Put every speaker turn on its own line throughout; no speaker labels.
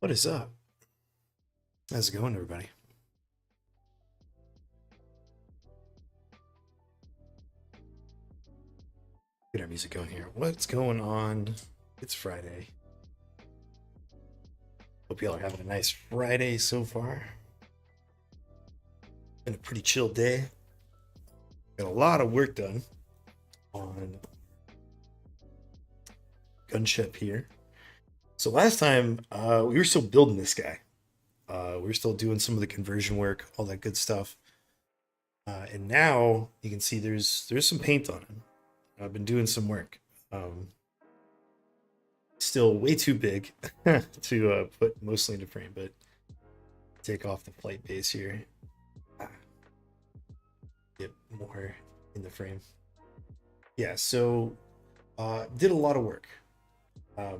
What is up? How's it going, everybody? Get our music going here. What's going on? It's Friday. Hope y'all are having a nice Friday so far. Been a pretty chill day. Got a lot of work done on Gunship here. So last time we were still building this guy. We were still doing some of the conversion work, all that good stuff. And now you can see there's some paint on him. I've been doing some work. Still way too big to put mostly into frame, but take off the flight base here. Get more in the frame. Yeah, so did a lot of work.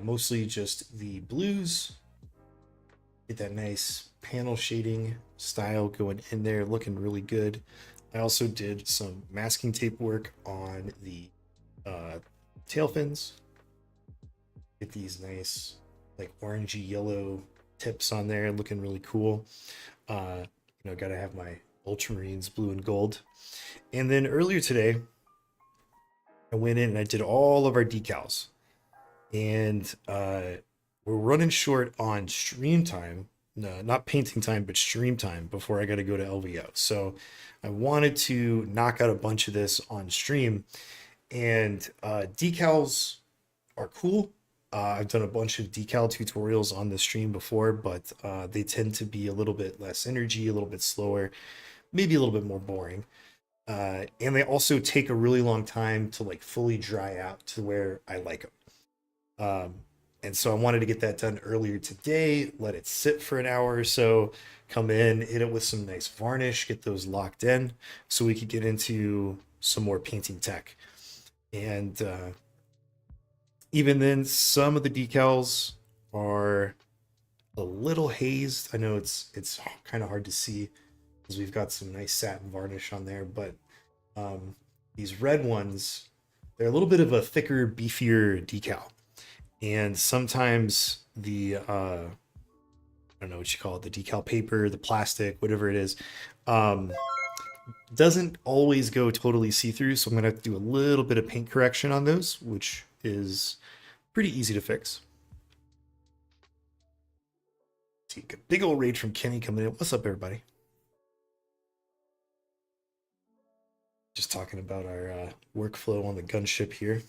Mostly just the blues. Get that nice panel shading style going in there, looking really good. I also did some masking tape work on the tail fins. Get these nice like orangey yellow tips on there, looking really cool. Gotta have my ultramarines blue and gold. And then earlier today I went in and I did all of our decals, and we're running short on stream time. No, not painting time, but stream time before I got to go to LVO. So I wanted to knock out a bunch of this on stream. And decals are cool. I've done a bunch of decal tutorials on the stream before, but they tend to be a little bit less energy, a little bit slower, maybe a little bit more boring. And they also take a really long time to like fully dry out to where I like them. And so I wanted to get that done earlier today, let it sit for an hour or so, come in, hit it with some nice varnish, get those locked in so we could get into some more painting tech. And even then, some of the decals are a little hazed. I know it's kind of hard to see because we've got some nice satin varnish on there, but these red ones, they're a little bit of a thicker, beefier decal. And sometimes the I don't know what you call it, the decal paper, the plastic, whatever it is, doesn't always go totally see-through, so I'm gonna have to do a little bit of paint correction on those, which is pretty easy to fix. See, a big old raid from Kenny coming in. What's up, everybody? Just talking about our workflow on the gunship here.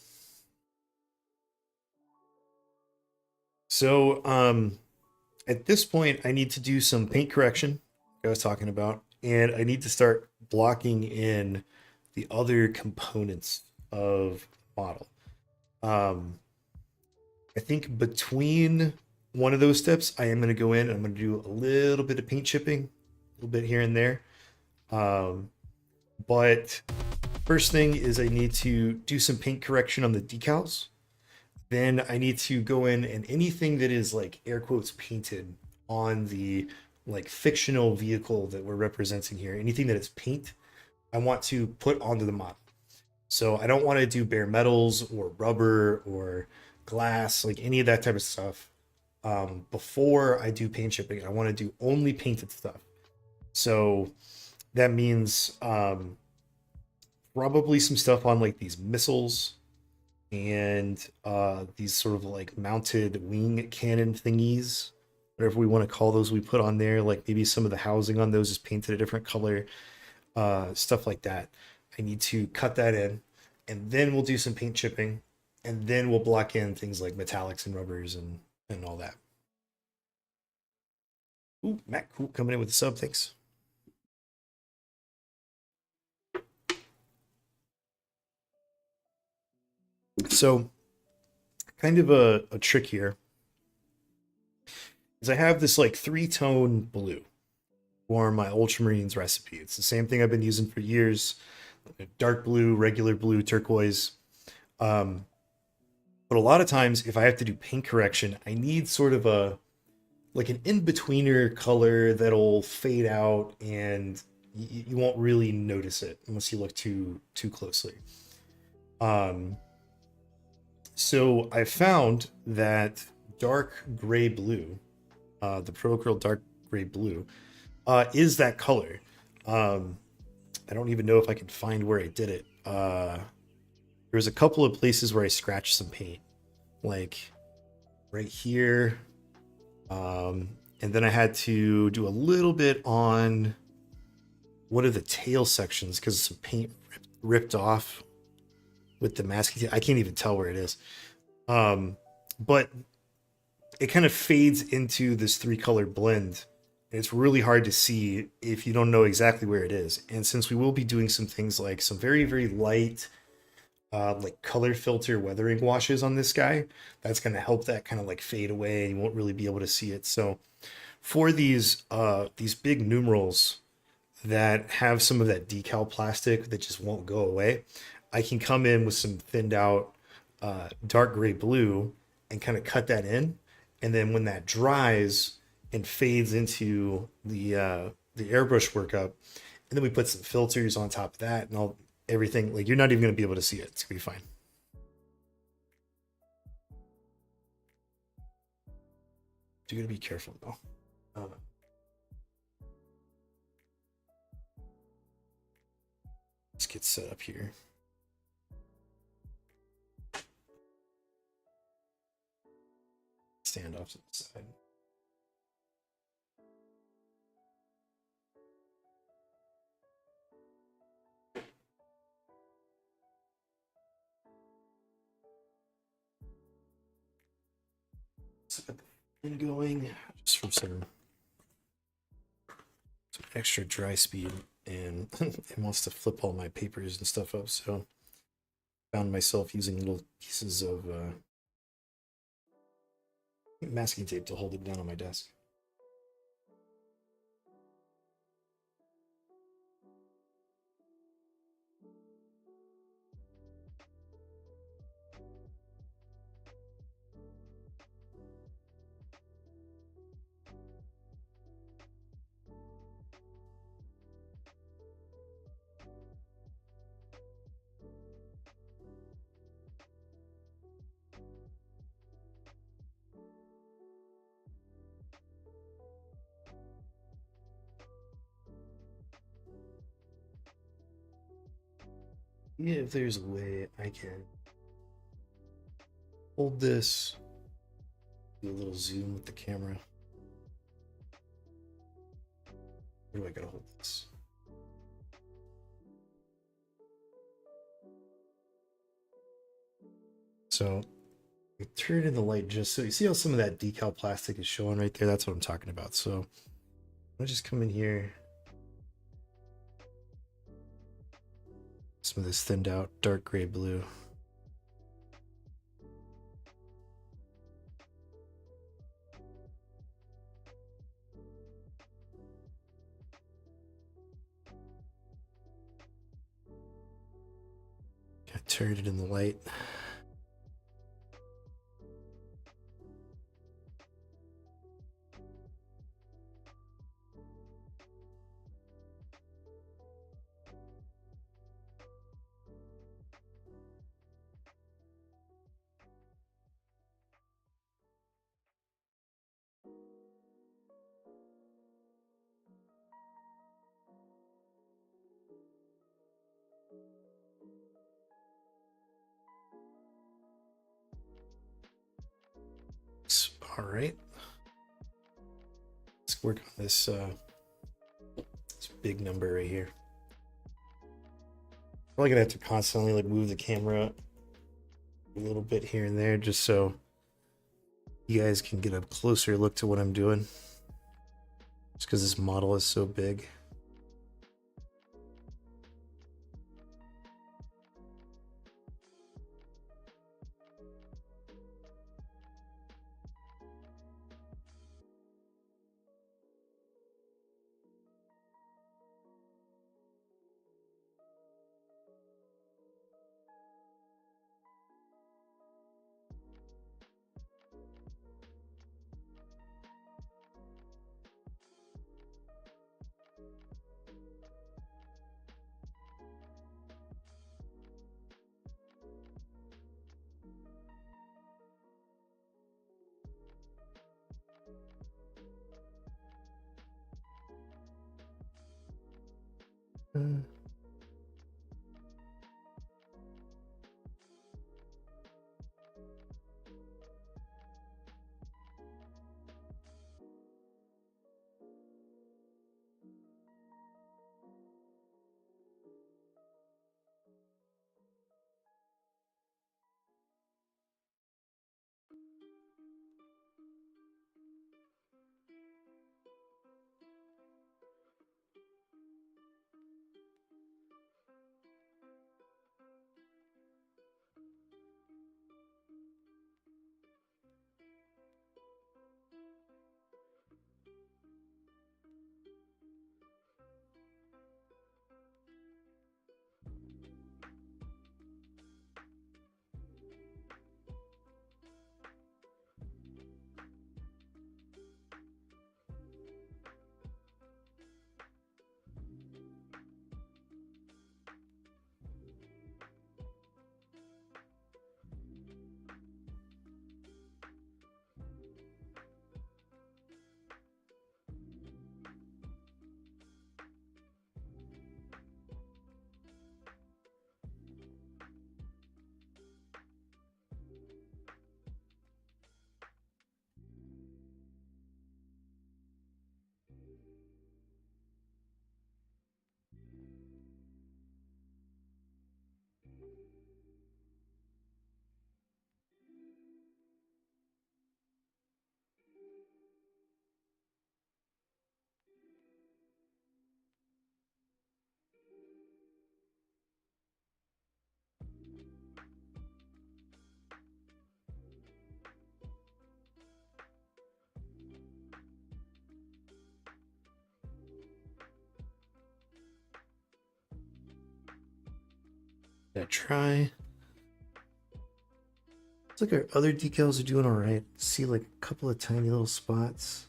So at this point, I need to do some paint correction, like I was talking about, and I need to start blocking in the other components of the model. I think between one of those steps, I am going to go in and I'm going to do a little bit of paint chipping, a little bit here and there. But first thing is I need to do some paint correction on the decals. Then I need to go in and anything that is like air quotes painted on the like fictional vehicle that we're representing here, anything that is paint, I want to put onto the model. So I don't want to do bare metals or rubber or glass, like any of that type of stuff. Before I do paint chipping, I want to do only painted stuff. So that means probably some stuff on like these missiles and these sort of like mounted wing cannon thingies, whatever we want to call those, we put on there. Like maybe some of the housing on those is painted a different color, stuff like that. I need to cut that in, and then we'll do some paint chipping, and then we'll block in things like metallics and rubbers and all that. Ooh, Matt Cool coming in with the sub, thanks. So kind of a trick here is I have this like 3-tone blue for my Ultramarines recipe. It's the same thing I've been using for years. Dark blue, regular blue, turquoise. But a lot of times if I have to do paint correction, I need sort of a like an in-betweener color that'll fade out and you won't really notice it unless you look too closely. So I found that dark gray blue the Pro Curl Dark Gray Blue, is that color. I don't even know if I can find where I did it. There's a couple of places where I scratched some paint, like right here. And then I had to do a little bit on one of the tail sections because some paint ripped off with the masking tape. I can't even tell where it is. But it kind of fades into this 3-color blend. It's really hard to see if you don't know exactly where it is. And since we will be doing some things like some very, very light, like color filter weathering washes on this guy, that's going to help that kind of like fade away and you won't really be able to see it. So for these big numerals that have some of that decal plastic that just won't go away, I can come in with some thinned out dark gray blue and kind of cut that in. And then when that dries and fades into the airbrush workup, and then we put some filters on top of that and all everything, like you're not even going to be able to see it. It's going to be fine. You got to be careful though. Let's get set up here. Stand off to the side. Let's get the fan going just for some extra dry speed, and it wants to flip all my papers and stuff up, so found myself using little pieces of masking tape to hold it down on my desk. Yeah, if there's a way I can hold this, do a little zoom with the camera. Where do I gotta hold this? So I turn in the light just so you see how some of that decal plastic is showing right there. That's what I'm talking about. So I'll just come in here. Some of this thinned out dark gray blue. I turned it in the light. All right. Let's work on this big number right here. Probably gonna have to constantly like move the camera a little bit here and there just so you guys can get a closer look to what I'm doing. Just because this model is so big. Uh, try. Looks like our other decals are doing all right. See like a couple of tiny little spots.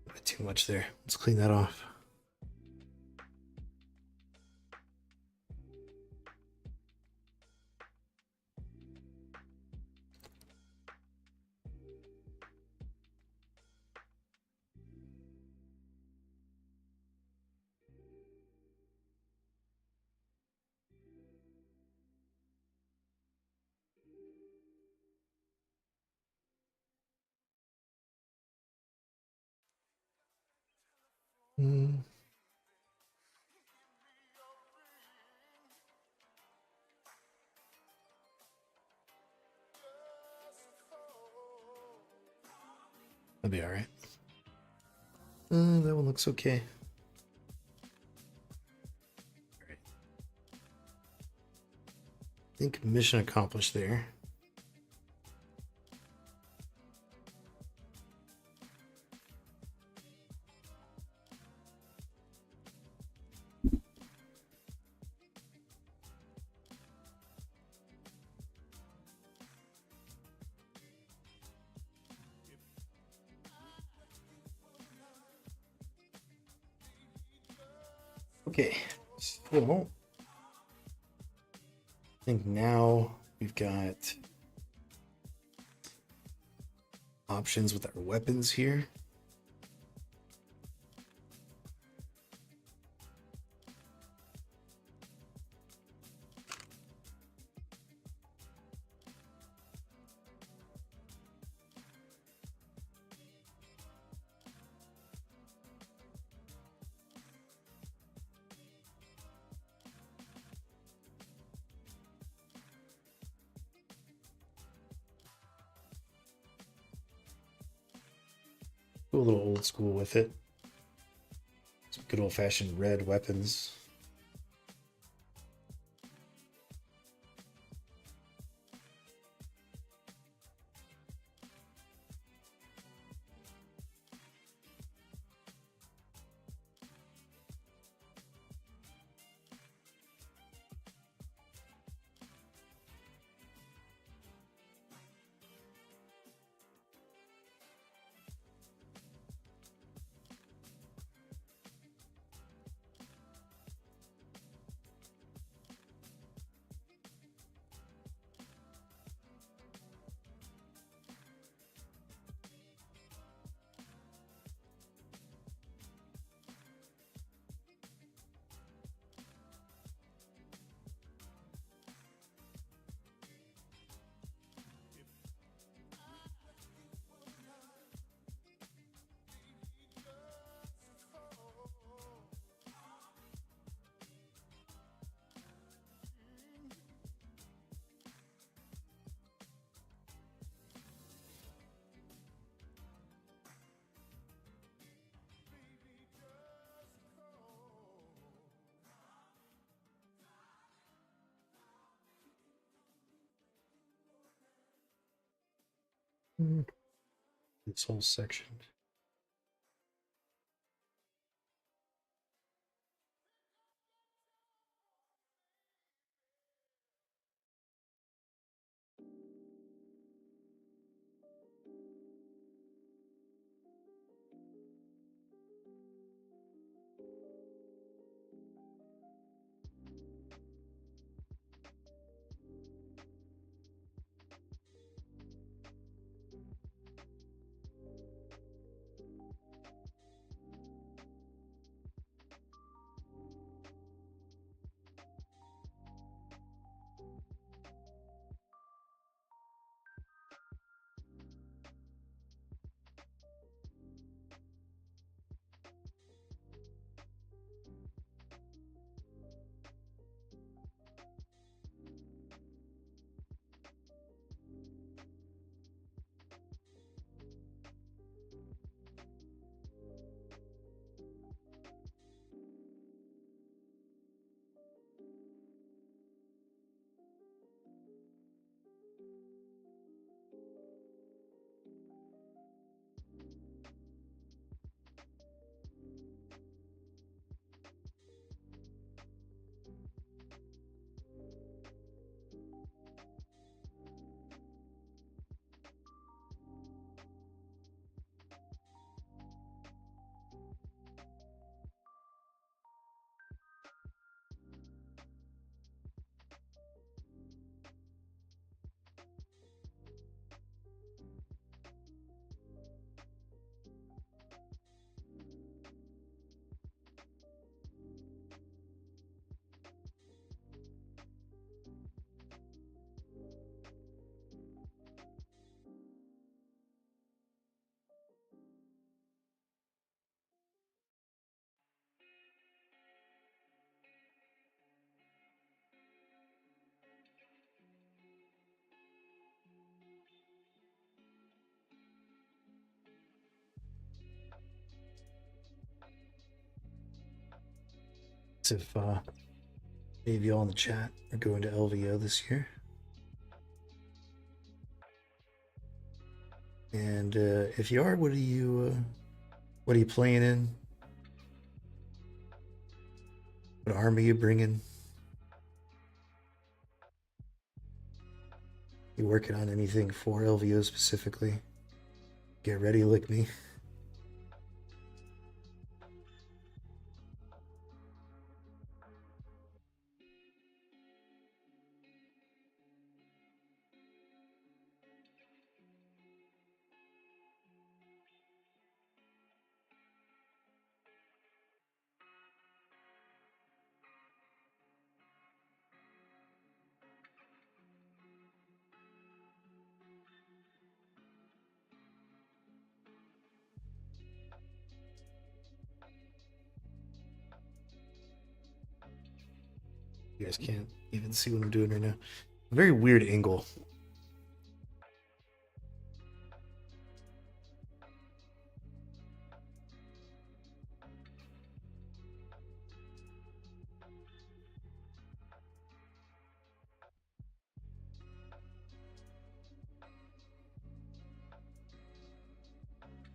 Not too much there. Let's clean that off. Hmm. That'll be all right. That one looks okay. All right. I think mission accomplished there. Okay, so I think now we've got options with our weapons here. Go a little old school with it. Some good old fashioned red weapons. This whole section. If any of y'all in the chat are going to LVO this year. And if you are, what are you playing in? What army you bringing? You working on anything for LVO specifically? Get ready, lick me. You guys can't even see what I'm doing right now. Very weird angle.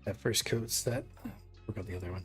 That first coat's that. Work on the other one.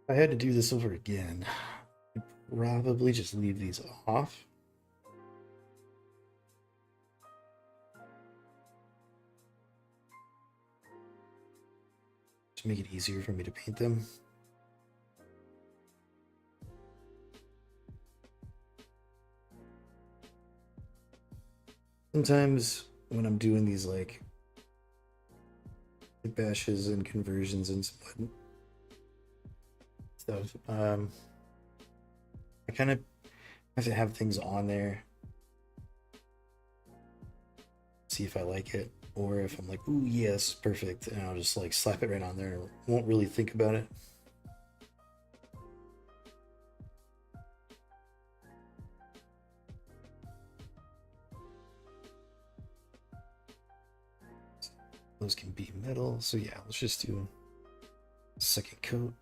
If I had to do this over again, I'd probably just leave these off. To make it easier for me to paint them. Sometimes when I'm doing these like bashes and conversions and stuff, I kind of have to have things on there, see if I like it, or if I'm like, ooh, yes, perfect, and I'll just like slap it right on there and won't really think about it. Those can be metal, so yeah, let's just do a second coat.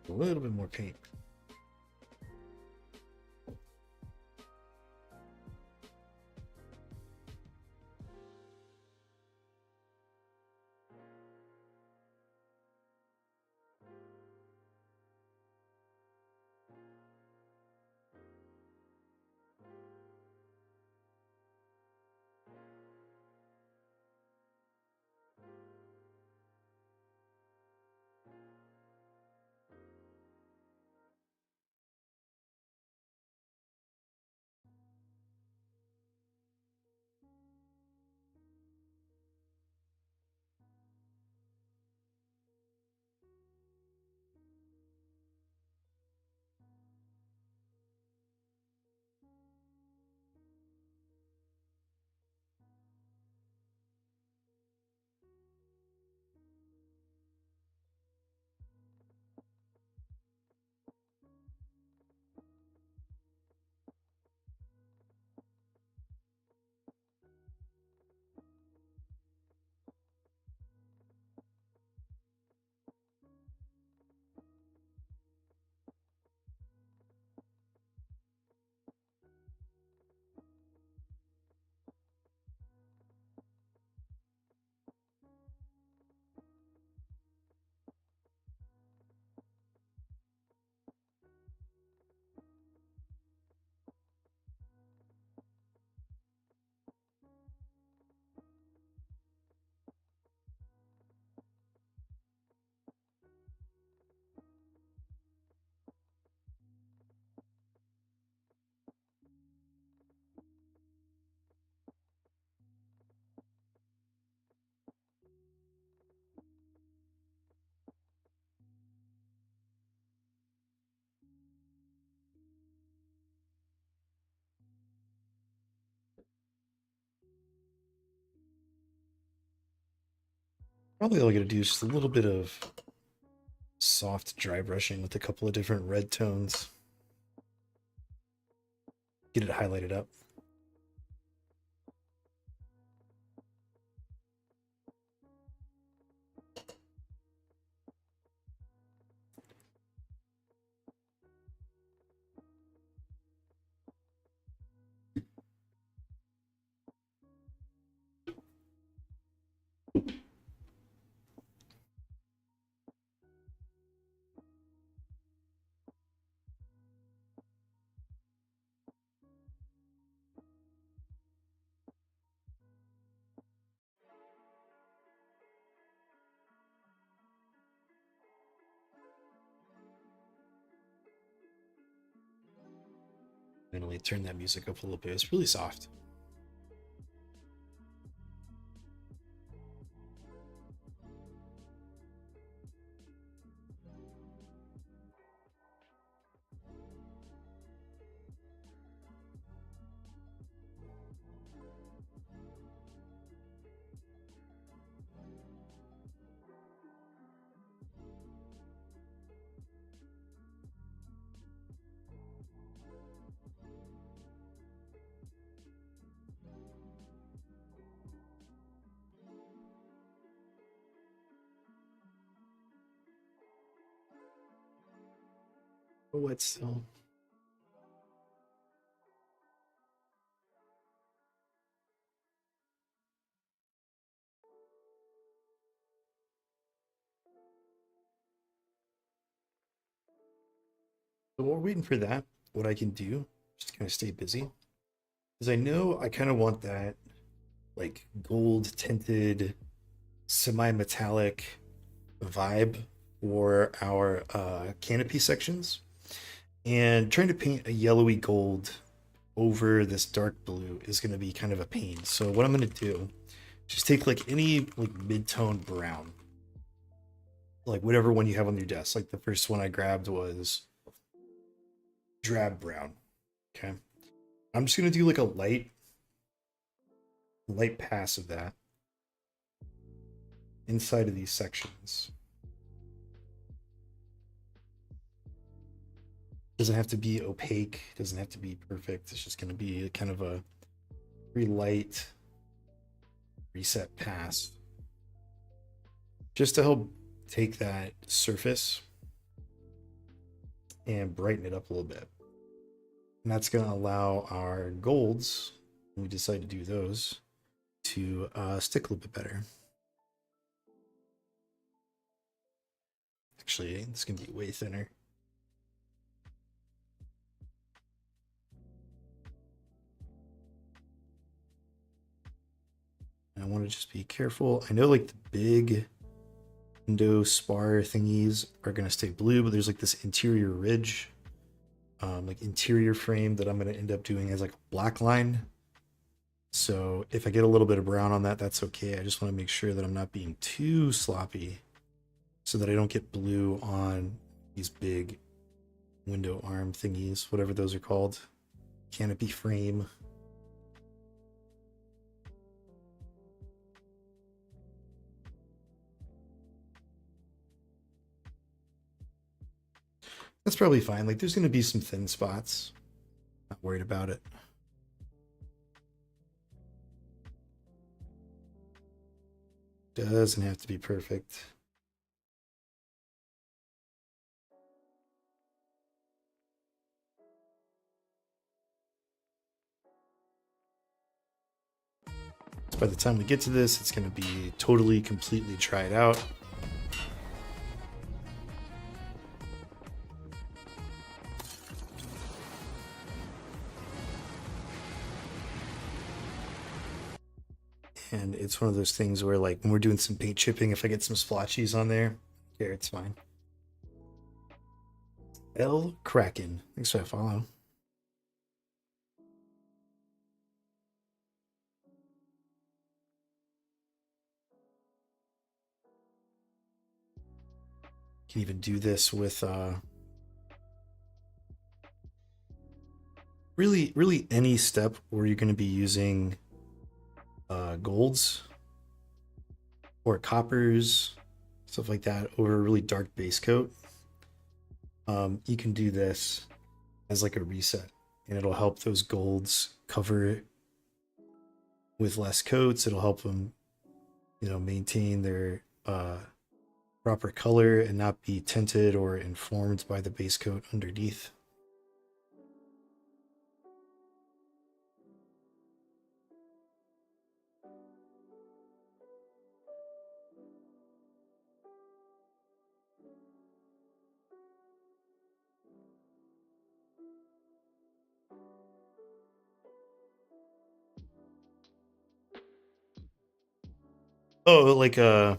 A little bit more paint. Probably all I gotta do is just a little bit of soft dry brushing with a couple of different red tones. Get it highlighted up. Finally turn that music up a little bit. It's really soft. Oh, it's still. So while we're waiting for that, what I can do, just to kind of stay busy, is I know I kind of want that like gold tinted, semi-metallic vibe for our canopy sections. And trying to paint a yellowy gold over this dark blue is going to be kind of a pain. So what I'm going to do, just take like any like mid-tone brown, like whatever one you have on your desk. Like the first one I grabbed was drab brown. Okay. I'm just going to do like a light pass of that inside of these sections. Doesn't have to be opaque, doesn't have to be perfect. It's just going to be kind of a very light reset pass just to help take that surface and brighten it up a little bit. And that's going to allow our golds, when we decide to do those, to stick a little bit better. Actually, it's going to be way thinner. I want to just be careful. I know like the big window spar thingies are going to stay blue, but there's like this interior ridge, like interior frame that I'm going to end up doing as like a black line. So if I get a little bit of brown on that, that's okay. I just want to make sure that I'm not being too sloppy so that I don't get blue on these big window arm thingies, whatever those are called. Canopy frame. That's probably fine. Like there's going to be some thin spots. Not worried about it. Doesn't have to be perfect. So by the time we get to this, it's going to be totally, completely tried out. And it's one of those things where like when we're doing some paint chipping, if I get some splotchies on there, here, it's fine. L Kraken, thanks for that follow. Can even do this with really any step where you're going to be using golds or coppers, stuff like that, over a really dark base coat. You can do this as like a reset, and it'll help those golds cover with less coats. It'll help them, maintain their proper color and not be tinted or informed by the base coat underneath. Oh, like a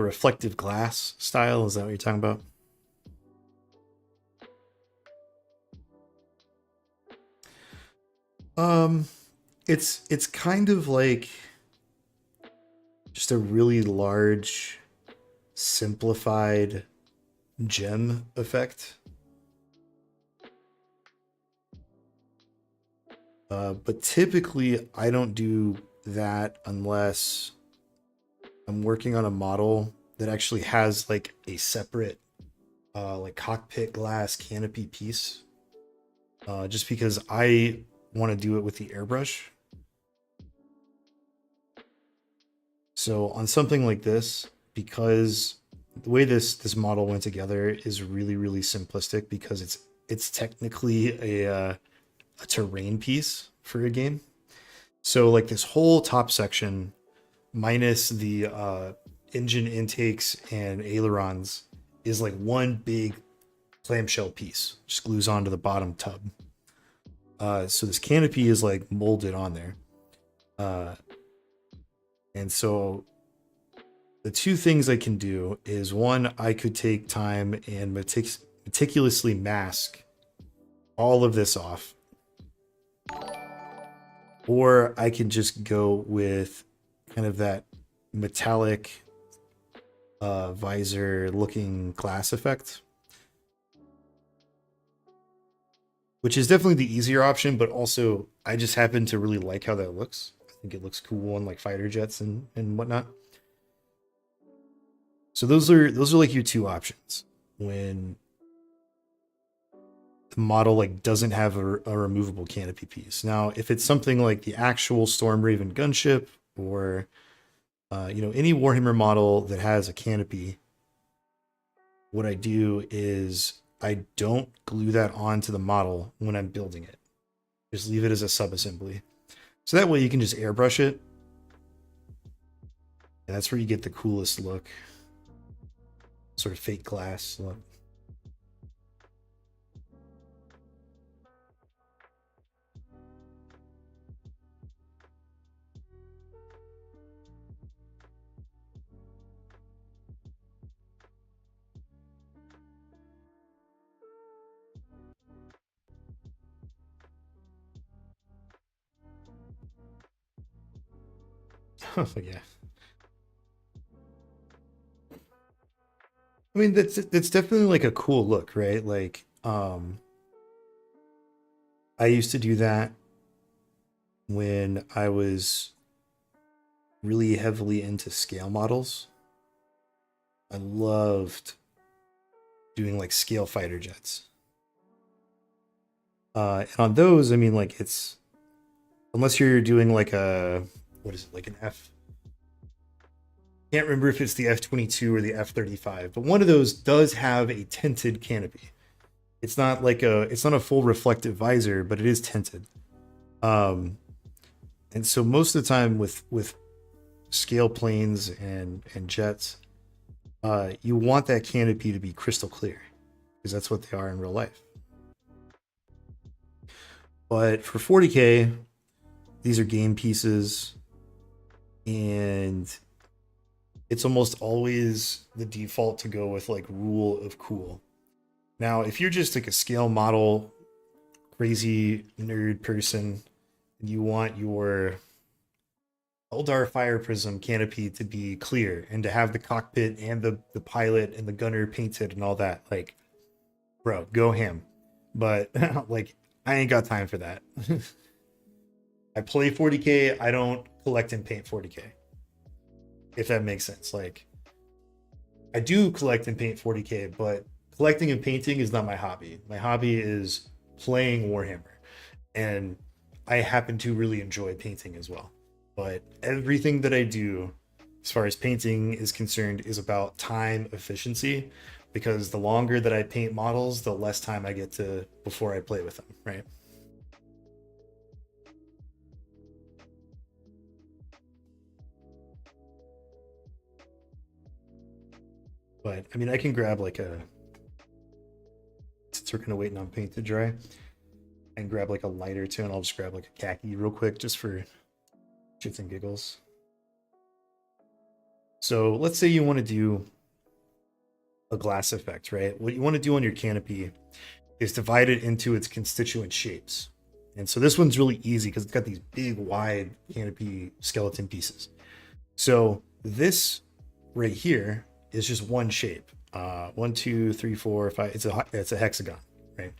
reflective glass style, is that what you're talking about? Um, it's kind of like just a really large, simplified gem effect. But typically, I don't do that unless I'm working on a model that actually has like a separate like cockpit glass canopy piece. Just because I want to do it with the airbrush. So on something like this, because the way this model went together is really simplistic because it's technically a terrain piece for a game. So like this whole top section minus the engine intakes and ailerons is like one big clamshell piece, just glues onto the bottom tub. So this canopy is like molded on there. And so the two things I can do is one, I could take time and meticulously mask all of this off, or I can just go with kind of that metallic visor looking glass effect, which is definitely the easier option, but also I just happen to really like how that looks. I think it looks cool on like fighter jets and whatnot. So those are like your two options when the model like doesn't have a removable canopy piece. Now, if it's something like the actual Stormraven gunship or any Warhammer model that has a canopy, what I do is I don't glue that onto the model when I'm building it. Just leave it as a subassembly. So that way you can just airbrush it. And that's where you get the coolest look. Sort of fake glass look. Oh yeah. I mean that's definitely like a cool look, right? Like I used to do that when I was really heavily into scale models. I loved doing like scale fighter jets. And on those, I mean, like it's unless you're doing like a what is it like an F? Can't remember if it's the F-22 or the F-35, but one of those does have a tinted canopy. It's not a full reflective visor, but it is tinted. Um, and so most of the time with scale planes and jets, you want that canopy to be crystal clear because that's what they are in real life. But for 40K, these are game pieces, and it's almost always the default to go with like rule of cool. Now, if you're just like a scale model crazy nerd person and you want your Eldar Fire Prism canopy to be clear and to have the cockpit and the pilot and the gunner painted and all that, like, bro, go ham. But like, I ain't got time for that. I play 40K. I don't collect and paint 40K. If that makes sense. Like, I do collect and paint 40K, but collecting and painting is not my hobby. My hobby is playing Warhammer. And I happen to really enjoy painting as well. But everything that I do, as far as painting is concerned, is about time efficiency. Because the longer that I paint models, the less time I get to before I play with them, right? But I mean, I can grab like a since we're kind of waiting on paint to dry, and grab like a lighter too, and I'll just grab like a khaki real quick just for shits and giggles. So let's say you want to do a glass effect, right? What you want to do on your canopy is divide it into its constituent shapes. And so this one's really easy because it's got these big, wide canopy skeleton pieces. So this right here is just one shape. 1, 2, 3, 4, 5. It's a hexagon, right?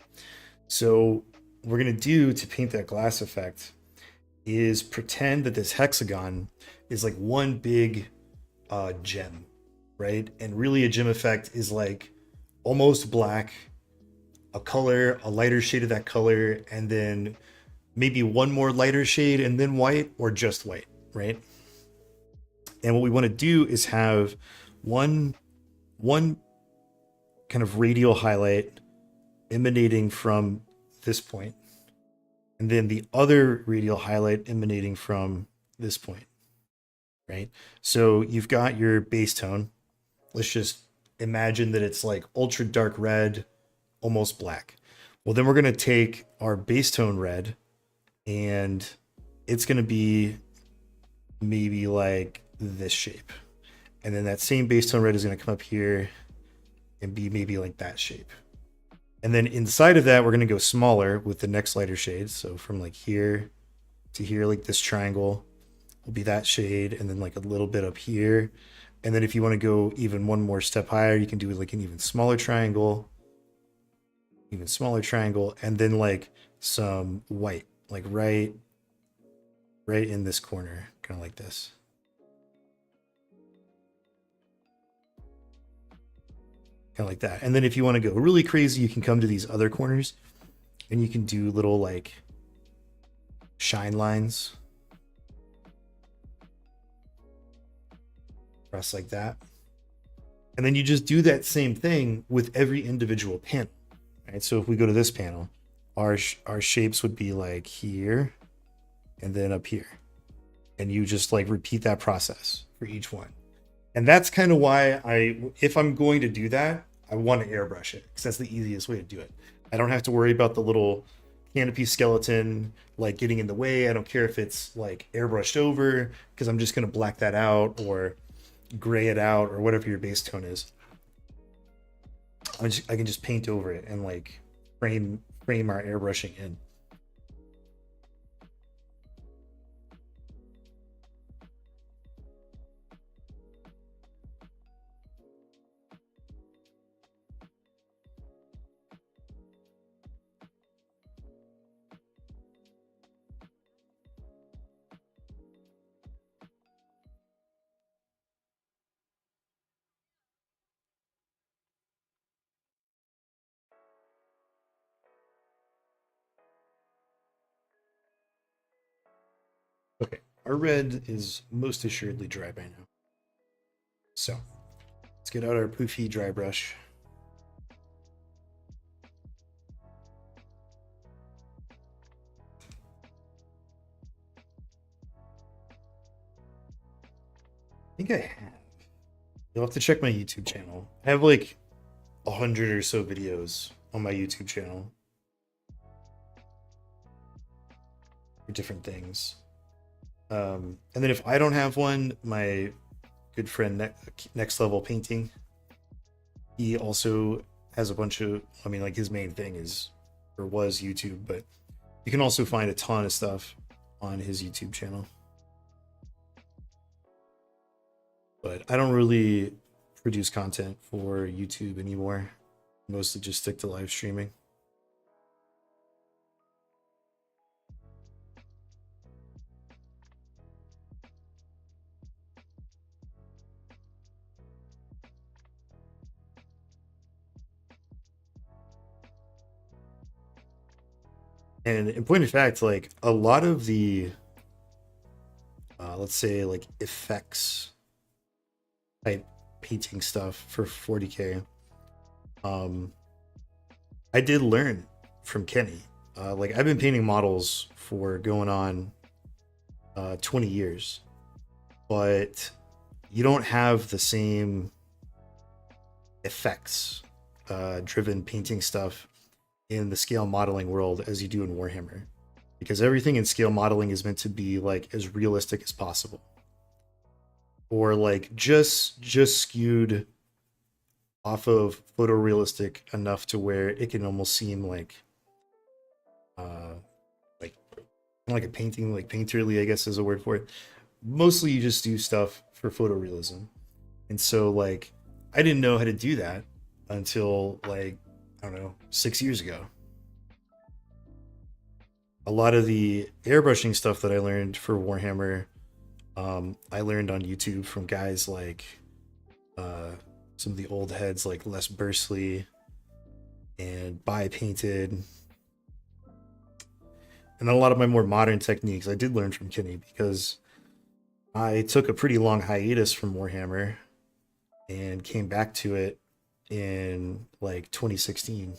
So what we're gonna do to paint that glass effect is pretend that this hexagon is like one big gem, right? And really a gem effect is like almost black, a color, a lighter shade of that color, and then maybe one more lighter shade and then white, or just white, right? And what we want to do is have one kind of radial highlight emanating from this point, and then the other radial highlight emanating from this point, right? So you've got your base tone. Let's just imagine that it's like ultra dark red, almost black. Well, then we're going to take our base tone red, and it's going to be maybe like this shape. And then that same base tone red is going to come up here and be maybe like that shape. And then inside of that, we're going to go smaller with the next lighter shade. So from like here to here, like this triangle will be that shade, and then like a little bit up here. And then if you want to go even one more step higher, you can do like an even smaller triangle, and then like some white, like right in this corner, kind of like this. Kind of like that. And then if you want to go really crazy, you can come to these other corners and you can do little like shine lines across like that. And then you just do that same thing with every individual panel. Right? So if we go to this panel, our shapes would be like here and then up here. And you just like repeat that process for each one. And that's kind of why if I'm going to do that, I want to airbrush it, because that's the easiest way to do it. I don't have to worry about the little canopy skeleton like getting in the way. I don't care if it's like airbrushed over, because I'm just going to black that out or gray it out or whatever your base tone is. I can just paint over it and like frame our airbrushing in. Okay, our red is most assuredly dry by now. So let's get out our poofy dry brush. I think I have. You'll have to check my YouTube channel. I have like 100 or so videos on my YouTube channel for different things. And then if I don't have one, my good friend Next Level Painting, he also has a bunch of, I mean, like his main thing is, or was YouTube, but you can also find a ton of stuff on his YouTube channel. But I don't really produce content for YouTube anymore. Mostly just stick to live streaming. And in point of fact, like a lot of the, let's say like effects type painting stuff for 40K, I did learn from Kenny. Like I've been painting models for going on 20 years, but you don't have the same effects driven painting stuff in the scale modeling world as you do in Warhammer, because everything in scale modeling is meant to be like as realistic as possible, or like just skewed off of photorealistic enough to where it can almost seem like like a painting, like painterly, I guess is a word for it. Mostly you just do stuff for photorealism. And so like I didn't know how to do that until like, I don't know, 6 years ago. A lot of the airbrushing stuff that I learned for Warhammer, I learned on YouTube from guys like uh, some of the old heads like Les Bursley and By Painted. And then a lot of my more modern techniques I did learn from Kenny because I took a pretty long hiatus from Warhammer and came back to it in like 2016.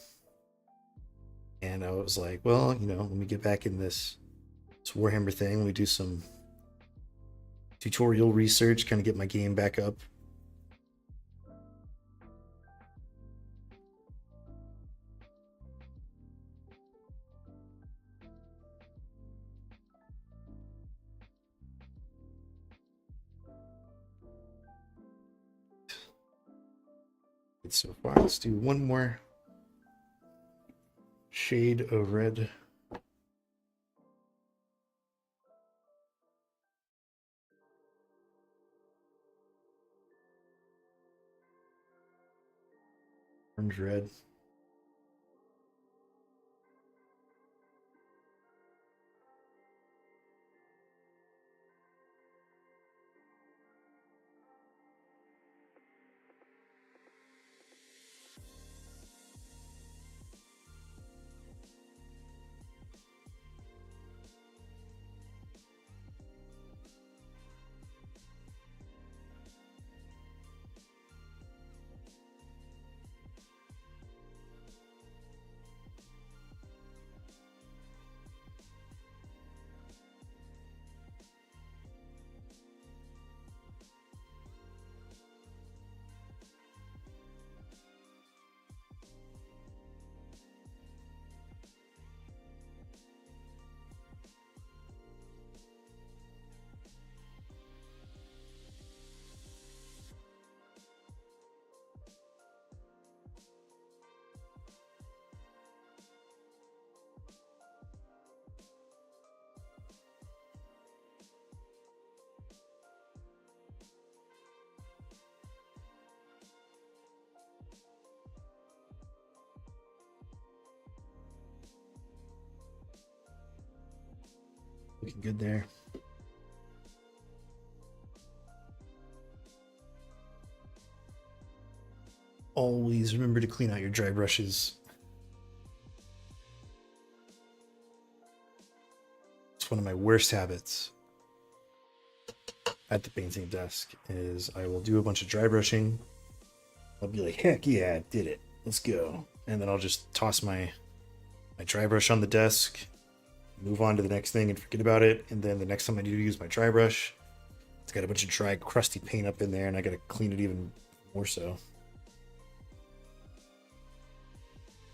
And I was like, well, you know, let me get back in this Warhammer thing. We do some tutorial research, kind of get my game back up. So far, let's do one more shade of red. Orange red. Looking good there. Always remember to clean out your dry brushes. It's one of my worst habits at the painting desk is I will do a bunch of dry brushing. I'll be like, heck yeah, I did it. Let's go. And then I'll just toss my dry brush on the desk, move on to the next thing and forget about it. And then the next time I need to use my dry brush, it's got a bunch of dry, crusty paint up in there and I gotta clean it even more so.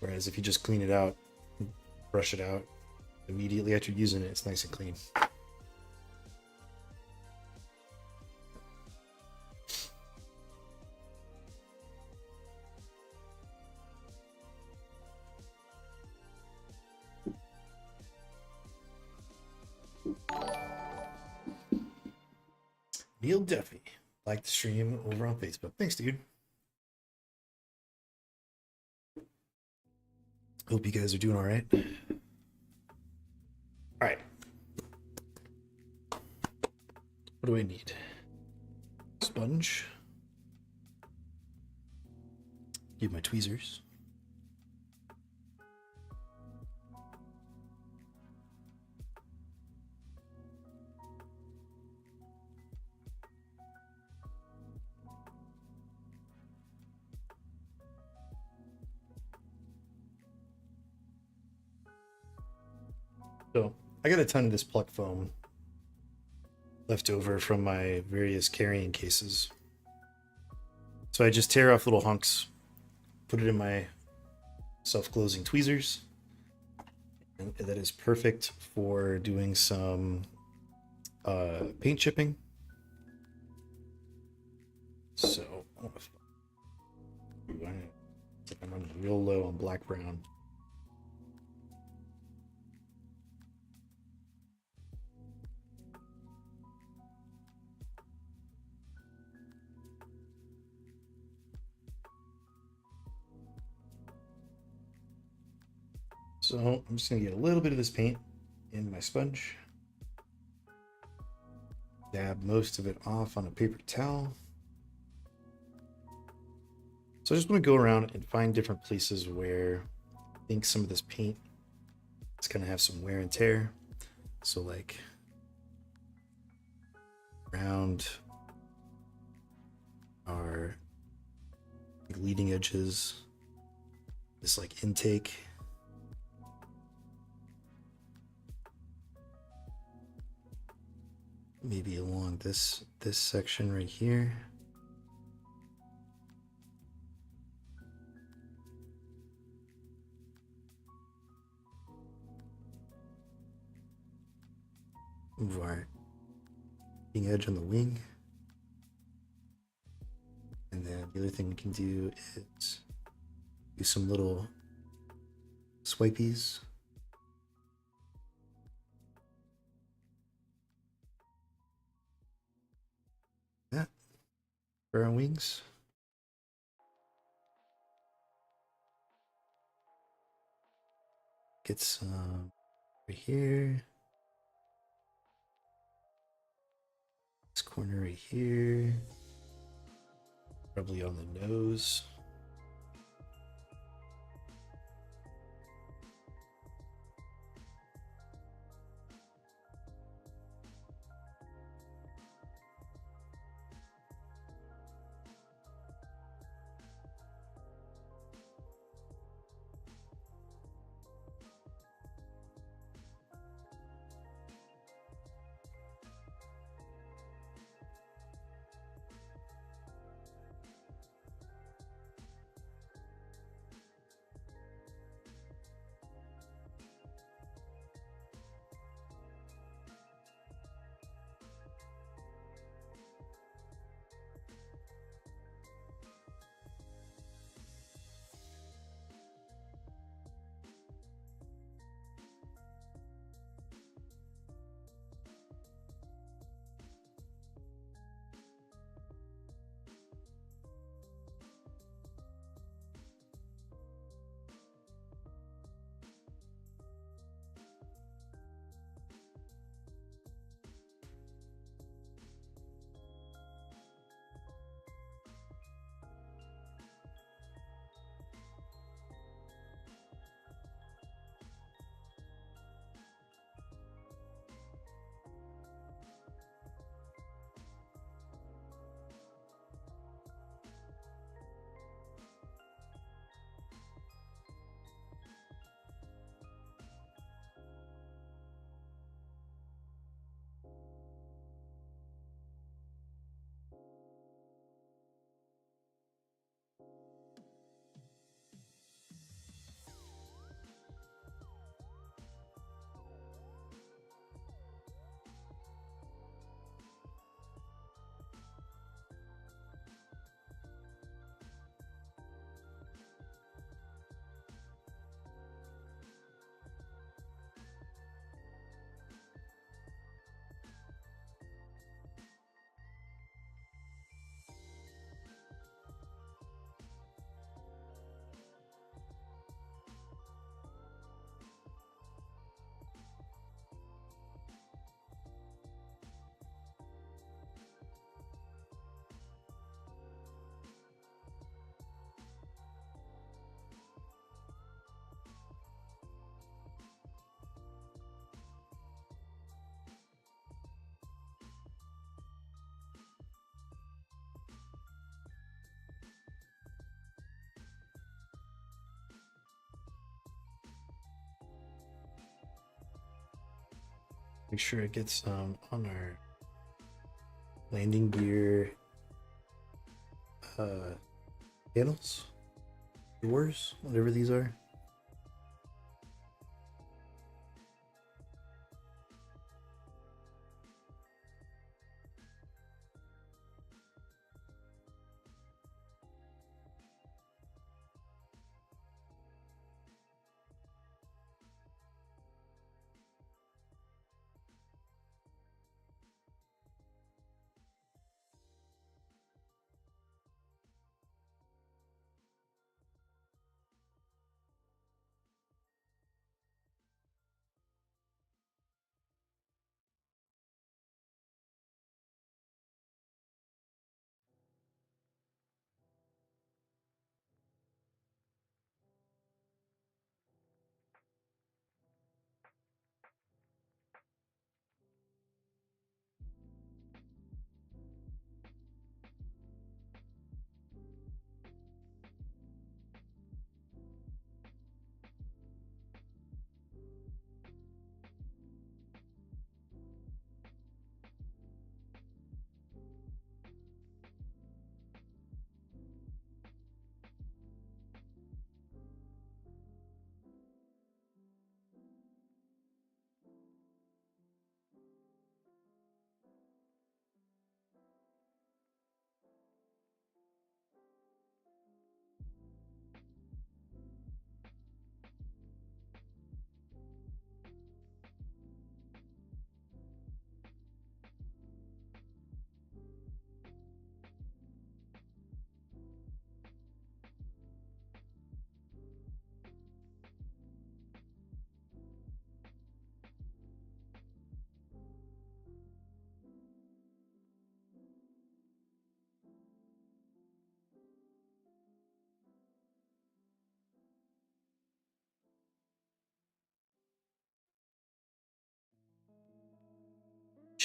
Whereas if you just clean it out, brush it out immediately after using it, it's nice and clean. Neil Duffy, like the stream over on Facebook. Thanks, dude. Hope you guys are doing all right. All right. What do I need? Sponge. Get my tweezers. So I got a ton of this pluck foam left over from my various carrying cases. So I just tear off little hunks, put it in my self-closing tweezers. And that is perfect for doing some paint chipping. So I'm running real low on black brown. So I'm just gonna get a little bit of this paint in my sponge. Dab most of it off on a paper towel. So I just want to go around and find different places where I think some of this paint is gonna have some wear and tear. So like around our leading edges, this like intake. Maybe along this section right here. Move our leading edge on the wing. And then the other thing we can do is do some little swipies. That for our wings. Get some right here. This corner right here. Probably on the nose. Make sure it gets on our landing gear panels, doors, whatever these are.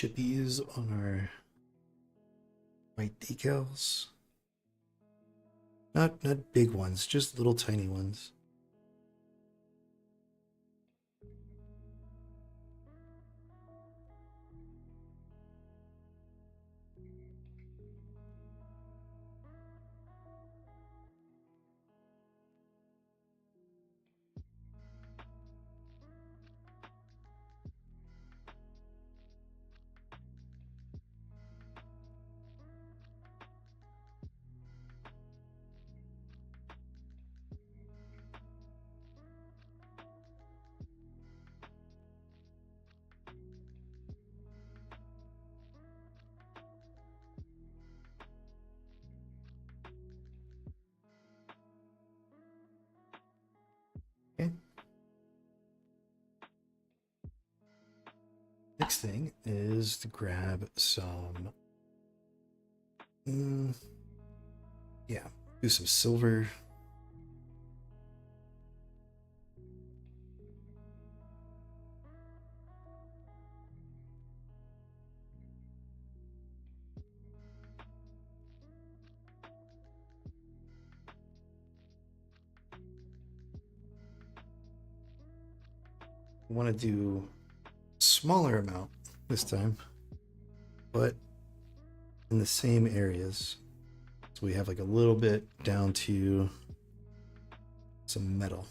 chippies on our white decals. Not big ones, just little tiny ones. Okay. Next thing is to grab some, yeah, do some silver. I want to do a smaller amount this time, but in the same areas. So we have like a little bit down to some metal.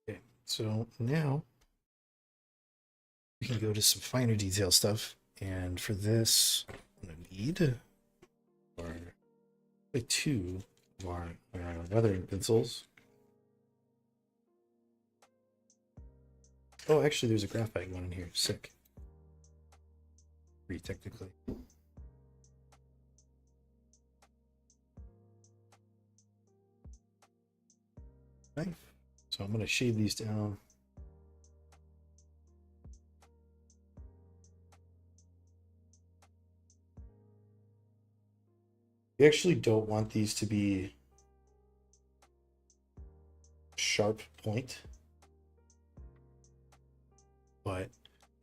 Okay, so now we can go to some finer detail stuff. And for this, I'm gonna need like two of our weathering pencils. Oh, actually, there's a graphite one in here. Sick. Three, technically. Knife. So I'm going to shade these down. You actually don't want these to be sharp point, but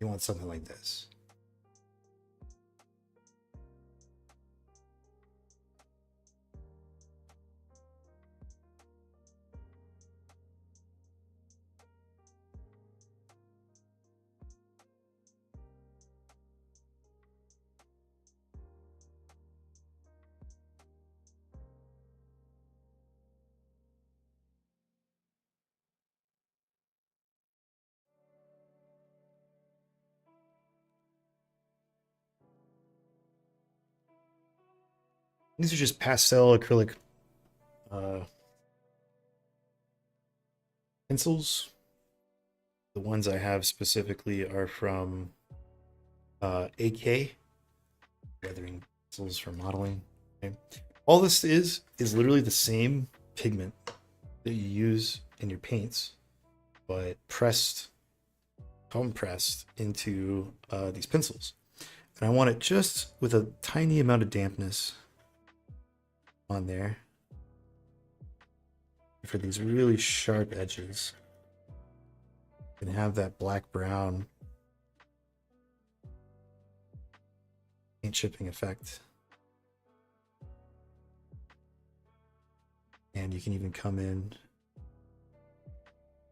you want something like this. These are just pastel acrylic pencils. The ones I have specifically are from AK, weathering pencils for modeling. Okay. All this is literally the same pigment that you use in your paints, but compressed into these pencils. And I want it just with a tiny amount of dampness on there for these really sharp edges, and have that black brown paint chipping effect. And you can even come in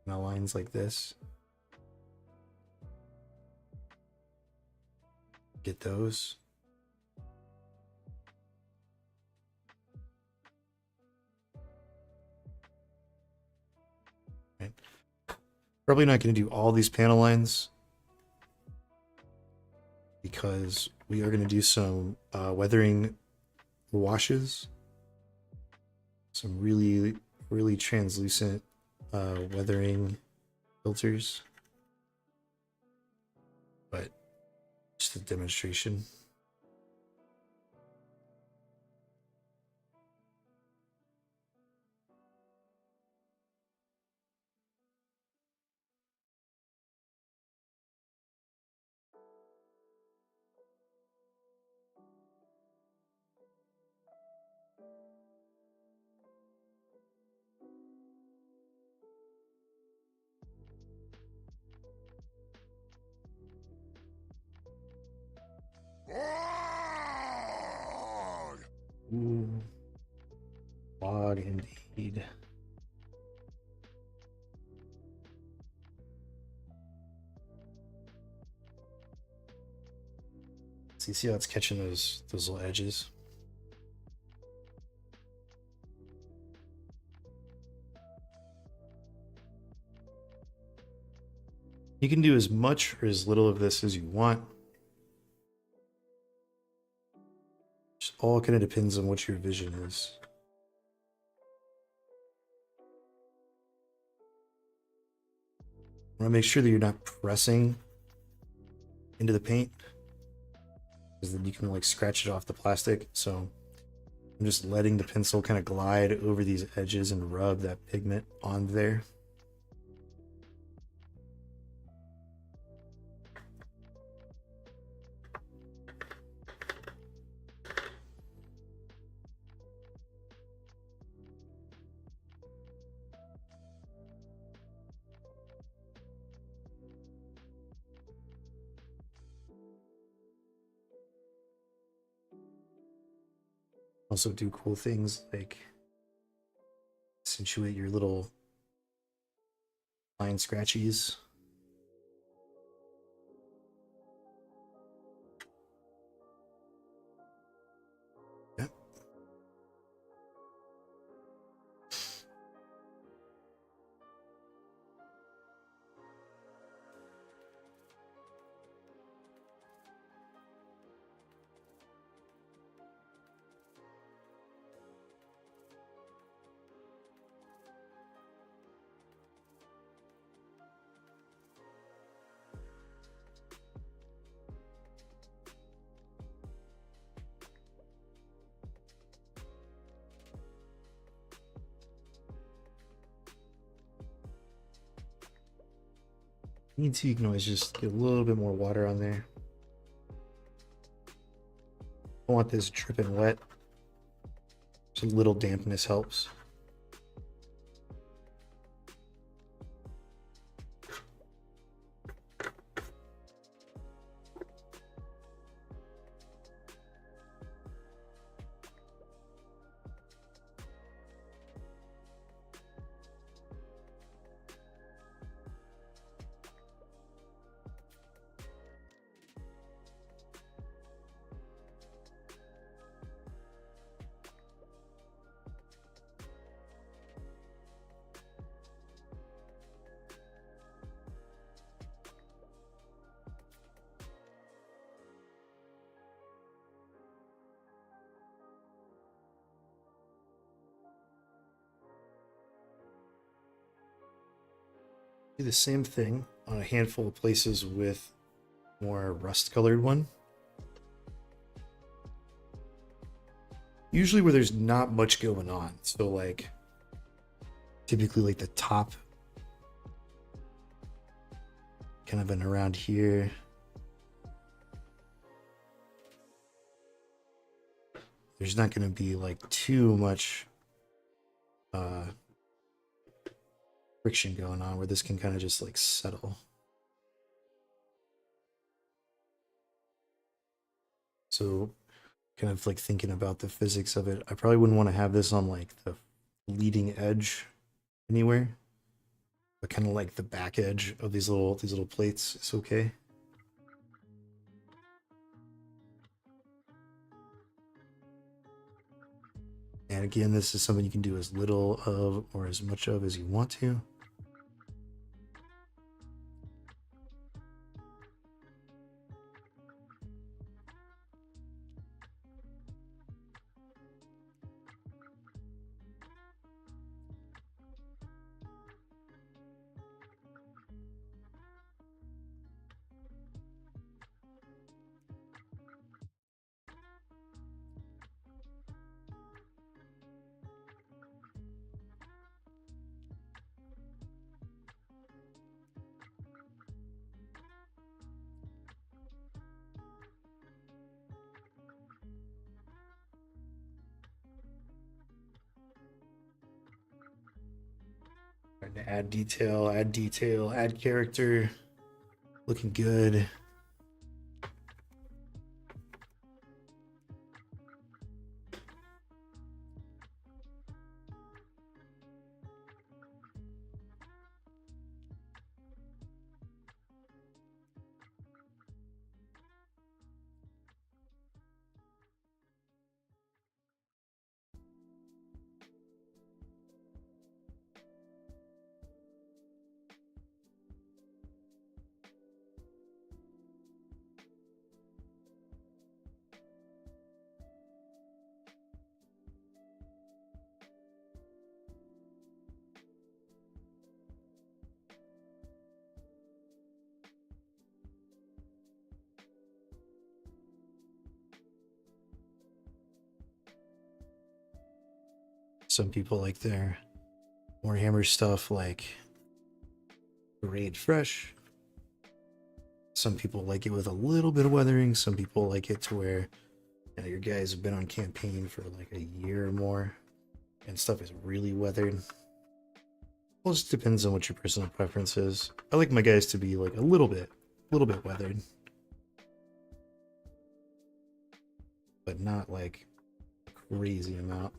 lines like this, get those. Right. Probably not going to do all these panel lines because we are going to do some weathering washes, some really translucent weathering filters, but just a demonstration. Ooh, log indeed. So you see how it's catching those little edges? You can do as much or as little of this as you want. Just all kind of depends on what your vision is. I want to make sure that you're not pressing into the paint, because then you can like scratch it off the plastic. So I'm just letting the pencil kind of glide over these edges and rub that pigment on there. Also do cool things like accentuate your little line scratchies. Yep. You need to, you can always just get a little bit more water on there. I want this dripping wet. Just a little dampness helps. Do the same thing on a handful of places with more rust colored one. Usually where there's not much going on. So like typically like the top kind of in around here. There's not going to be like too much friction going on where this can kind of just like settle. So kind of like thinking about the physics of it, I probably wouldn't want to have this on like the leading edge anywhere, but kind of like the back edge of these little plates is okay. And again, this is something you can do as little of or as much of as you want to. Trying to add detail, add character. Looking good. Some people like their Warhammer stuff like grade fresh. Some people like it with a little bit of weathering. Some people like it to where your guys have been on campaign for like a year or more and stuff is really weathered. Well, it just depends on what your personal preference is. I like my guys to be like a little bit weathered, but not like a crazy amount.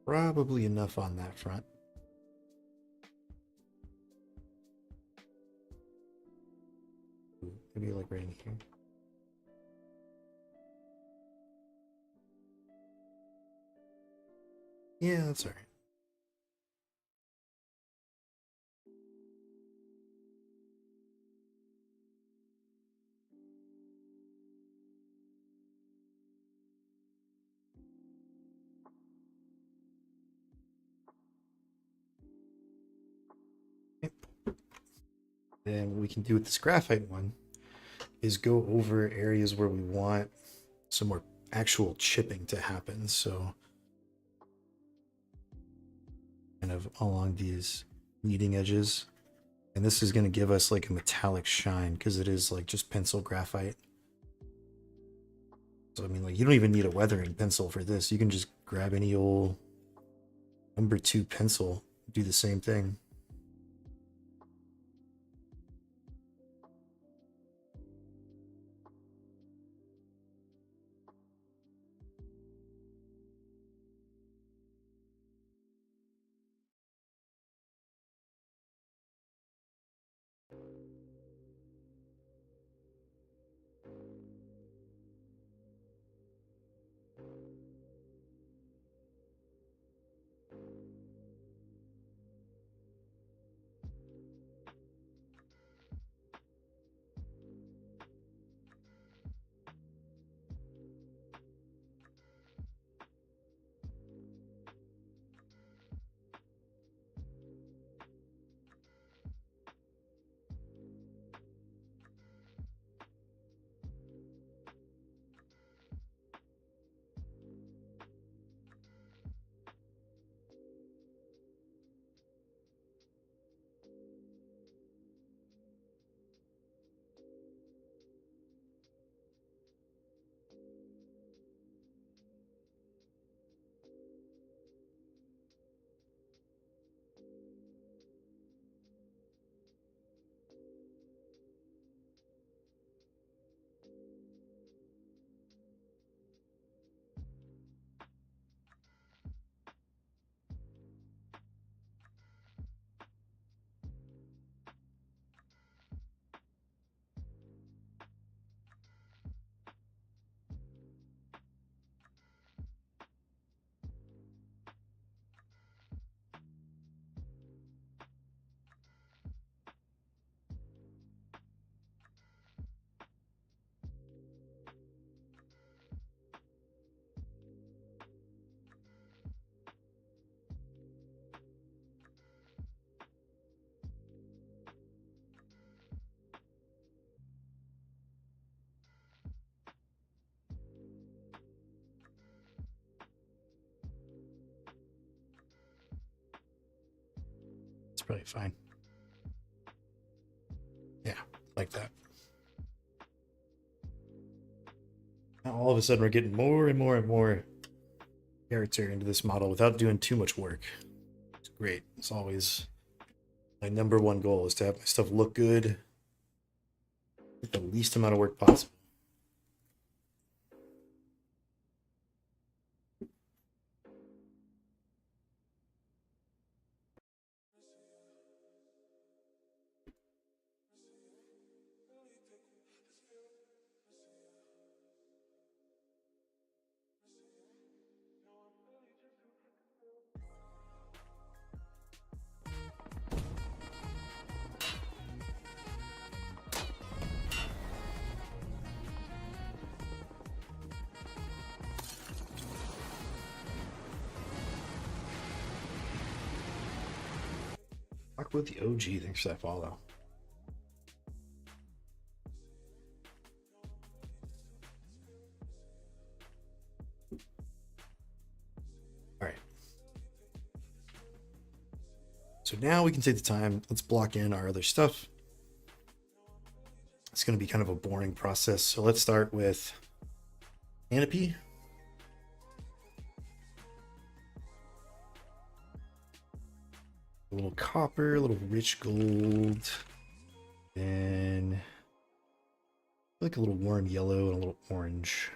Probably enough on that front. Maybe like right in here. Yeah, that's all right. Then what we can do with this graphite one is go over areas where we want some more actual chipping to happen. So kind of along these leading edges. And this is going to give us like a metallic shine because it is like just pencil graphite. So I mean, like you don't even need a weathering pencil for this. You can just grab any old #2 pencil, do the same thing. probably fine. Yeah, like that. Now all of a sudden we're getting more and more and more character into this model without doing too much work. It's great. It's always my number one goal is to have my stuff look good with the least amount of work possible. Talk about the OG. Thanks for that follow. All right. So now we can take the time. Let's block in our other stuff. It's going to be kind of a boring process. So let's start with canopy. A little copper, a little rich gold, and like a little warm yellow and a little orange.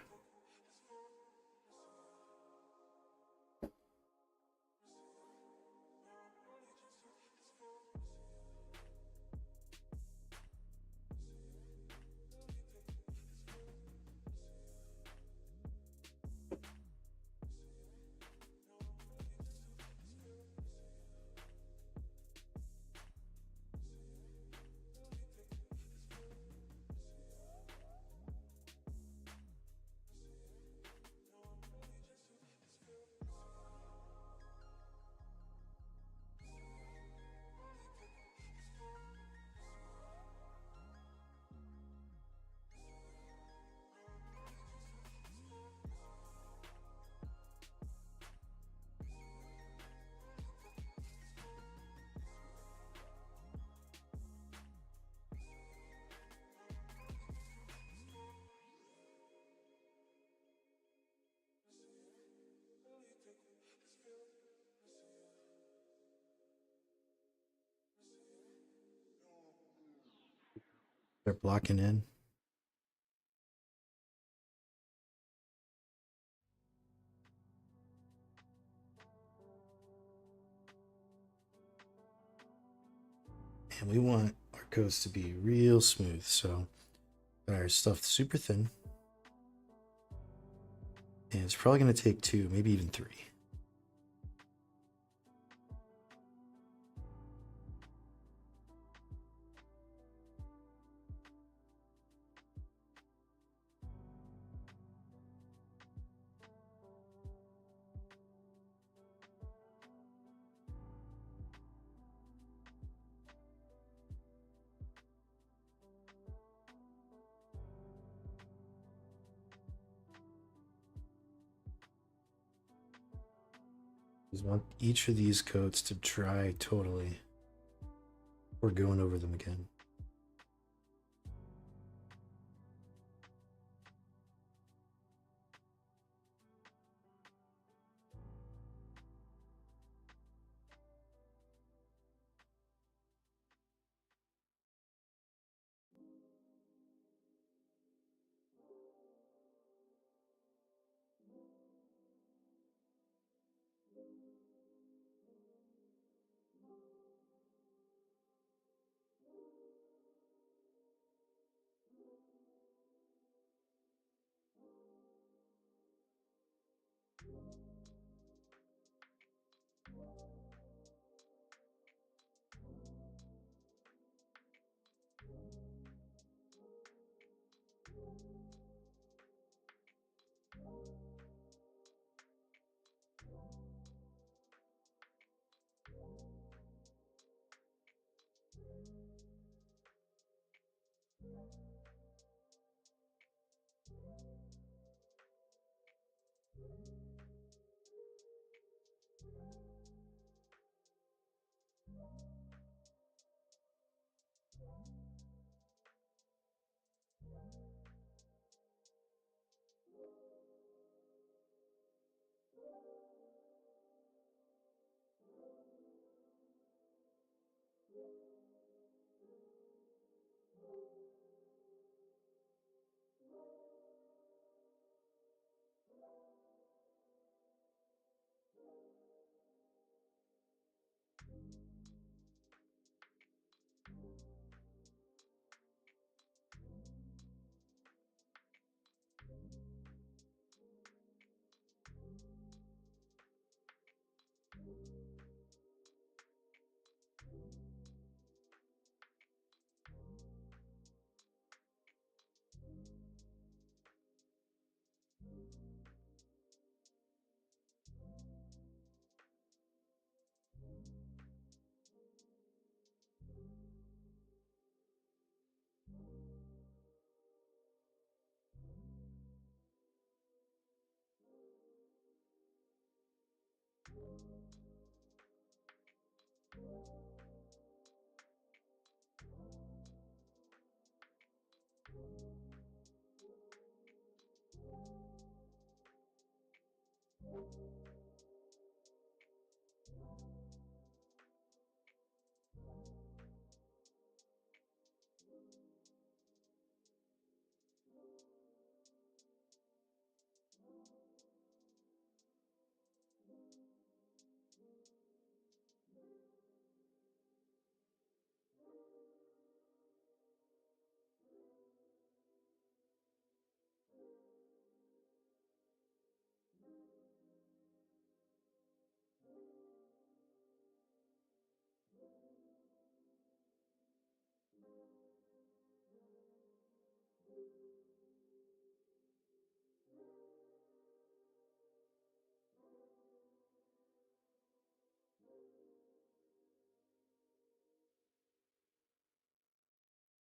Start blocking in. And we want our coats to be real smooth. So our stuff super thin. And it's probably going to take 2, maybe even 3. Just want each of these coats to dry totally. We're going over them again.